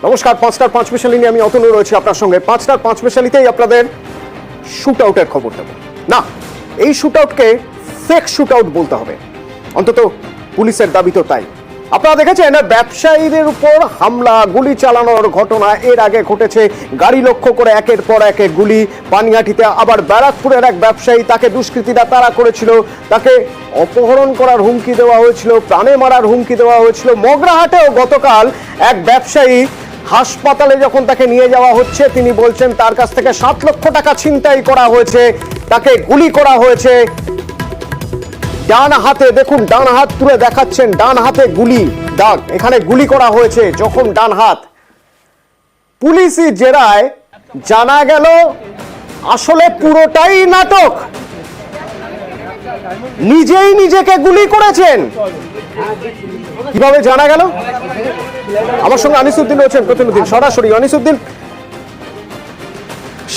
নমস্কার, 5টার 5 স্পেশালি নিয়ে আমি অতনু রয়েছি আপনার সঙ্গে। 5টার 5 স্পেশালিতেই আপনাদের শুট আউটের খবর দেব না। এই শুট আউটকে ফেক শুট আউট বলতে হবে, অন্তত পুলিশের দাবি তো তাই। আপনারা দেখেছেন ব্যবসায়ীদের উপর হামলা, গুলি চালানোর ঘটনা এর আগে ঘটেছে। গাড়ি লক্ষ্য করে একের পর এক গুলি। পানিহাটিতে আবার ব্যারাকপুরের এক ব্যবসায়ী, তাকে দুষ্কৃতীরা তাড়া করেছিল, তাকে অপহরণ করার হুমকি দেওয়া হয়েছিল, প্রাণে মারার হুমকি দেওয়া হয়েছিল। মগরাহাটেও গতকাল এক ব্যবসায়ী হাসপাতালে যখন তাকে নিয়ে যাওয়া হচ্ছে, তিনি বলছেন তার কাছ থেকে 7 লক্ষ টাকা ছিনতাই করা হয়েছে, তাকে গুলি করা হয়েছে। ডান হাতে দেখুন, ডান হাত তুলে দেখাচ্ছেন, ডান হাতে গুলি দাগ, এখানে গুলি করা হয়েছে, জখম ডান হাত। পুলিশি জেরায় জানা গেল আসলে পুরোটাই নাটক। নিজেই নিজেকে গুলি করেছেন। কিভাবে জানা গেল? আমার সঙ্গে আনিসুদ্দিন রয়েছেন প্রতিনিধি, সরাসরি। আনিসুদ্দিন,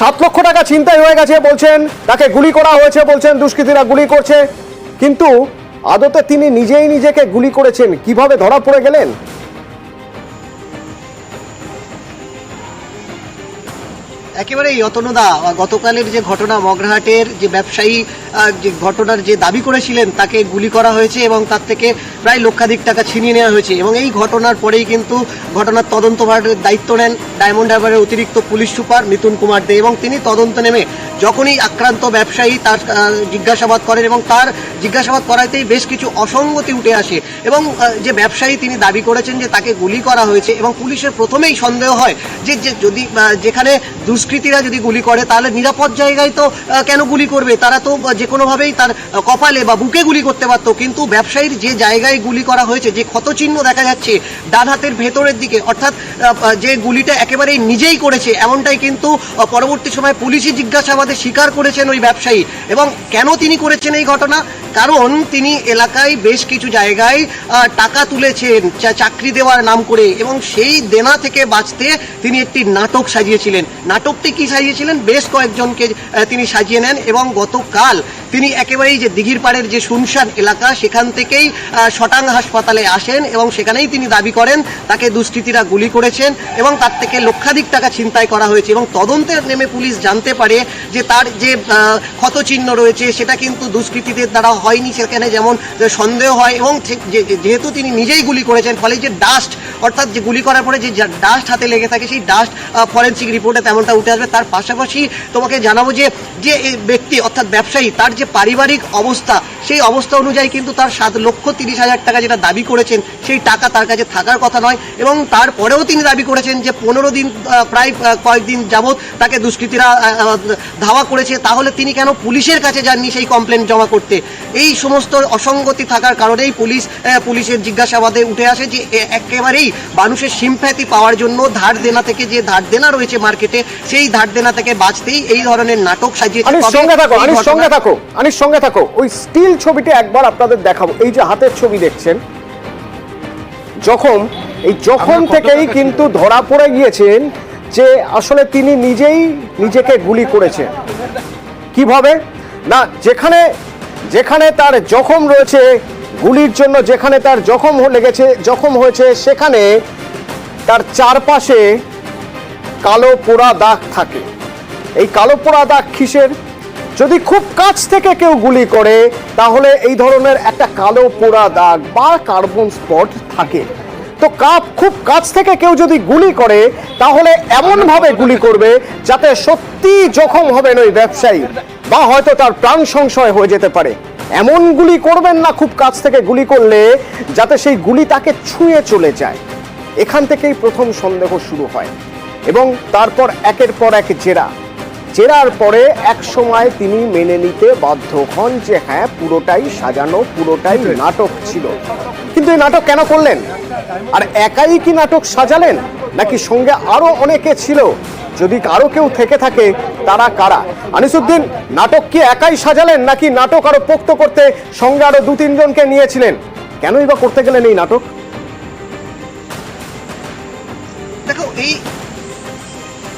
7 লক্ষ টাকা ছিনতাই হয়ে গেছে বলছেন, তাকে গুলি করা হয়েছে বলছেন, দুষ্কৃতীরা গুলি করছে, কিন্তু আদতে তিনি নিজেই নিজেকে গুলি করেছেন, কিভাবে ধরা পড়ে গেলেন? একেবারেই অতনুদা, গতকালের যে ঘটনা, মগরাহাটের যে ব্যবসায়ী যে ঘটনার যে দাবি করেছিলেন তাকে গুলি করা হয়েছে এবং তার থেকে প্রায় লক্ষাধিক টাকা ছিনিয়ে নেওয়া হয়েছে। এবং এই ঘটনার পরেই কিন্তু ঘটনার তদন্তভারের দায়িত্ব নেন ডায়মন্ড হারবারের অতিরিক্ত পুলিশ সুপার মিথুন কুমার দে, এবং তিনি তদন্ত নেমে যখনই আক্রান্ত ব্যবসায়ী তার জিজ্ঞাসাবাদ করেন এবং তার জিজ্ঞাসাবাদ করাতেই বেশ কিছু অসঙ্গতি উঠে আসে। এবং যে ব্যবসায়ী তিনি দাবি করেছেন যে তাকে গুলি করা হয়েছে, এবং পুলিশের প্রথমেই সন্দেহ হয় যে যদি যেখানে দুষ্কৃতীরা যদি গুলি করে তাহলে নিরাপদ জায়গায় তো কেন গুলি করবে, তারা তো যে কোনোভাবেই তার কপালে বা বুকে গুলি করতে পারতো। কিন্তু ব্যবসায়ীর যে জায়গায় গুলি করা হয়েছে, যে ক্ষতচিহ্ন দেখা যাচ্ছে ডান হাতের ভেতরের দিকে, অর্থাৎ যে গুলিটা একেবারেই নিজেই করেছে, এমনটাই কিন্তু পরবর্তী সময় পুলিশি জিজ্ঞাসাবাদে স্বীকার করেছেন ওই ব্যবসায়ী। এবং কেন তিনি করেছেন এই ঘটনা? কারণ তিনি এলাকায় বেশ কিছু জায়গায় টাকা তুলেছেন চাকরি দেওয়ার নাম করে, এবং সেই দেনা থেকে বাঁচতে তিনি একটি নাটক সাজিয়েছিলেন। নাটকটি কি সাজিয়েছিলেন? বেশ কয়েকজনকে তিনি সাজিয়ে নেন, এবং গতকাল তিনি একেবারেই যে দিঘির পাড়ের যে শুনশান এলাকা, সেখান থেকেই শটাং হাসপাতালে আসেন, এবং সেখানেই তিনি দাবি করেন তাকে দুষ্কৃতীরা গুলি করেছেন এবং তার থেকে লক্ষাধিক টাকা ছিনতাই করা হয়েছে। এবং তদন্তের নেমে পুলিশ জানতে পারে যে তার যে ক্ষতচিহ্ন রয়েছে সেটা কিন্তু দুষ্কৃতীদের দ্বারা হয়নি, সেখানে যেমন সন্দেহ হয়। এবং যেহেতু তিনি নিজেই গুলি করেছেন, ফলে যে ডাস্ট, অর্থাৎ যে গুলি করার পরে যে ডাস্ট হাতে লেগে থাকে, সেই ডাস্ট ফরেন্সিক রিপোর্টে তেমনটা উঠে আসবে। তার পাশাপাশি তোমাকে জানাবো যে যে ব্যক্তি অর্থাৎ ব্যবসায়ী, তার যে পারিবারিক অবস্থা, সেই অবস্থা অনুযায়ী কিন্তু তার 7,30,000 টাকা যেটা দাবি করেছেন, সেই টাকা তার কাছে থাকার কথা নয়। এবং তারপরেও তিনি দাবি করেছেন যে 15 দিন, প্রায় কয়েকদিন যাবৎ তাকে দুষ্কৃতীরা ধাওয়া করেছে, তাহলে তিনি কেন পুলিশের কাছে যাননি সেই কমপ্লেন জমা করতে? এই সমস্ত অসঙ্গতি থাকার কারণেই পুলিশের জিজ্ঞাসাবাদে উঠে আসে যে একেবারেই মানুষের সিম্প্যাথি পাওয়ার জন্য ধার দেনা থেকে, যে ধার দেনা রয়েছে মার্কেটে, সেই ধার দেনা থেকে বাঁচতেই এই ধরনের নাটক সাজিয়েছে। সঙ্গে থাকো, ওই স্টিল ছবিটি একবার আপনাদের দেখাবো। এই যে হাতের ছবি দেখছেন, জখম থেকেই কিন্তু ধরা পড়ে গিয়েছেন যে আসলে তিনি নিজেই নিজেকে গুলি করেছেন। কিভাবে না, যেখানে তার জখম রয়েছে গুলির জন্য, যেখানে তার জখম হয়েছে সেখানে তার চারপাশে কালো পোড়া দাগ থাকে। এই কালো পোড়া দাগ কিসের? যদি খুব কাছ থেকে কেউ গুলি করে তাহলে এই ধরনের একটা কালো পোড়া দাগ বা কার্বন স্পট থাকে। তো খুব কাছ থেকে কেউ যদি গুলি করে তাহলে এমন ভাবে গুলি করবে যাতে সত্যি জখম হবেন ওই ব্যবসায়ী, বা হয়তো তার প্রাণ সংশয় হয়ে যেতে পারে। এমন গুলি করবেন না খুব কাছ থেকে গুলি করলে যাতে সেই গুলি তাকে ছুঁয়ে চলে যায়। এখান থেকেই প্রথম সন্দেহ শুরু হয়, এবং তারপর একের পর এক জেরার পরে এক সময় তিনি মেনে নিতে বাধ্য হন যে হ্যাঁ, পুরোটাই সাজানো, পুরোটাই নাটক ছিল। কিন্তু এই নাটক কেন করলেন? আর একাই কি নাটক সাজালেন, নাকি সঙ্গে আরো অনেকে ছিল? যদি আরো কেউ থেকে থাকে, তারা কারা? আনিসুদ্দিন, নাটক কি একাই সাজালেন, নাকি নাটক আরো পোক্ত করতে সঙ্গে আরো 2-3 জনকে নিয়েছিলেন? কেনই বা করতে গেলেন এই নাটক? দেখো, এই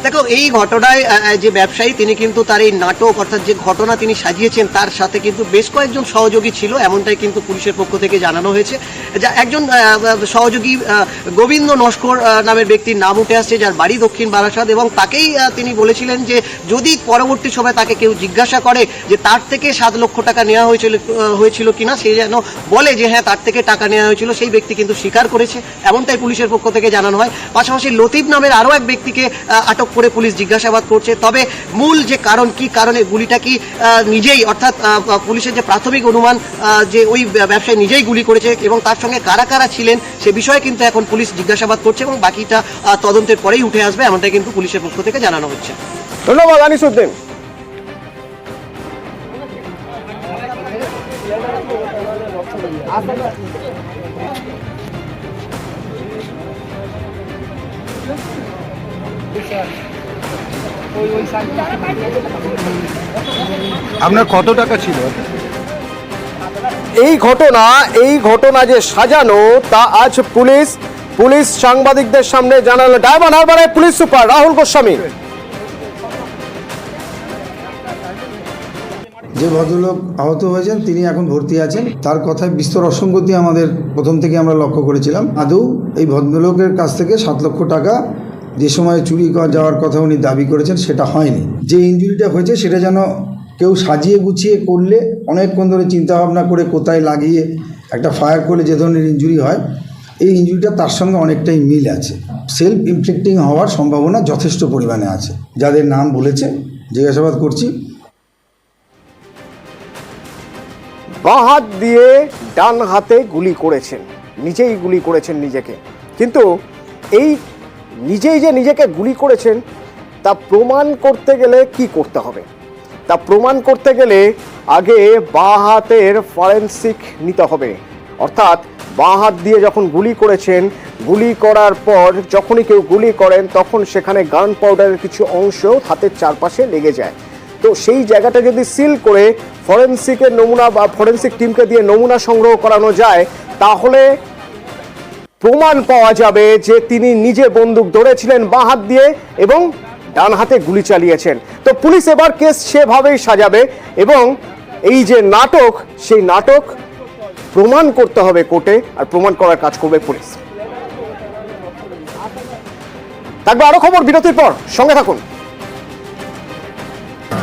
দেখো, এই ঘটনায় যে ব্যবসায়ী তিনি কিন্তু তার এই নাটক অর্থাৎ যে ঘটনা তিনি সাজিয়েছেন তার সাথে কিন্তু বেশ কয়েকজন সহযোগী ছিল, এমনটাই কিন্তু পুলিশের পক্ষ থেকে জানানো হয়েছে। যা একজন সহযোগী গোবিন্দ নস্কর নামের ব্যক্তির নাম উঠে আসছে, যার বাড়ি দক্ষিণ বারাসাত, এবং তাকেই তিনি বলেছিলেন যে যদি পরবর্তী সময় তাকে কেউ জিজ্ঞাসা করে যে তার থেকে 7 লক্ষ টাকা নেওয়া হয়েছিল কিনা, সে যেন বলে যে হ্যাঁ তার থেকে টাকা নেওয়া হয়েছিল। সেই ব্যক্তি কিন্তু স্বীকার করেছে, এমনটাই পুলিশের পক্ষ থেকে জানানো হয়। পাশাপাশি লতিফ নামের আরও এক ব্যক্তিকে আটক করে পুলিশ জিজ্ঞাসাবাদ করছে। তবে মূল যে কারণ, কি কারণে গুলিটা কি নিজেই, অর্থাৎ পুলিশের যে প্রাথমিক অনুমান যে ওই ব্যবসায়ী নিজেই গুলি করেছে এবং তার সঙ্গে কারা কারা ছিলেন সে বিষয়ে কিন্তু এখন পুলিশ জিজ্ঞাসাবাদ করছে এবং বাকিটা তদন্তের পরেই উঠে আসবে, এমনটাই কিন্তু পুলিশের পক্ষ থেকে জানানো হচ্ছে। ধন্যবাদ আনিসুদ্দিন। আপনার কত টাকা ছিল? এই ঘটনা যে সাজানো তা আজ পুলিশ সাংবাদিকদের সামনে জানালো। ডায়মন্ড হারবারের পুলিশ সুপার রাহুল গোস্বামী। যে ভদ্রলোক আহত হয়েছেন তিনি এখন ভর্তি আছেন। তার কথায় বিস্তর অসঙ্গতি আমাদের প্রথম থেকে আমরা লক্ষ্য করেছিলাম। আদৌ এই ভদ্রলোকের কাছ থেকে 7 লক্ষ টাকা যে সময় চুরি যাওয়ার কথা উনি দাবি করেছেন সেটা হয়নি। যে ইনজুরিটা হয়েছে সেটা যেন কেউ সাজিয়ে গুছিয়ে করলে, অনেকক্ষণ ধরে চিন্তাভাবনা করে কোথায় লাগিয়ে একটা ফায়ার করলে যে ধরনের ইনজুরি হয়, এই ইনজুরিটা তার সঙ্গে অনেকটাই মিল আছে। সেলফ ইনফ্লিক্টিং হওয়ার সম্ভাবনা যথেষ্ট পরিমাণে আছে। যাদের নাম বলেছে জিজ্ঞাসাবাদ করছি। বাঁ হাত দিয়ে ডান হাতে গুলি করেছেন, নিজেই গুলি করেছেন নিজেকে। কিন্তু এই নিজেই যে নিজেকে গুলি করেছেন তা প্রমাণ করতে গেলে কি করতে হবে? তা প্রমাণ করতে গেলে আগে বাঁ হাতের ফরেনসিক নিতে হবে। অর্থাৎ বাঁ হাত দিয়ে যখন গুলি করেছেন, গুলি করার পর যখনই কেউ গুলি করেন তখন সেখানে গান পাউডারের কিছু অংশ হাতের চারপাশে লেগে যায়। তো সেই জায়গাটা যদি সিল করে ফরেনসিকের নমুনা বা ফরেনসিক টিমকে দিয়ে নমুনা সংগ্রহ করানো যায়, তাহলে প্রমাণ পাওয়া যাবে যে তিনি নিজে বন্দুক ধরেছিলেন বাঁ হাত দিয়ে এবং ডান হাতে গুলি চালিয়েছেন। তো পুলিশ এবার কেস সেভাবেই সাজাবে এবং এই যে নাটক, সেই নাটক প্রমাণ করতে হবে কোর্টে, আর প্রমাণ করার কাজ করবে পুলিশ। থাকবে আরো খবর বিরতির পর, সঙ্গে থাকুন।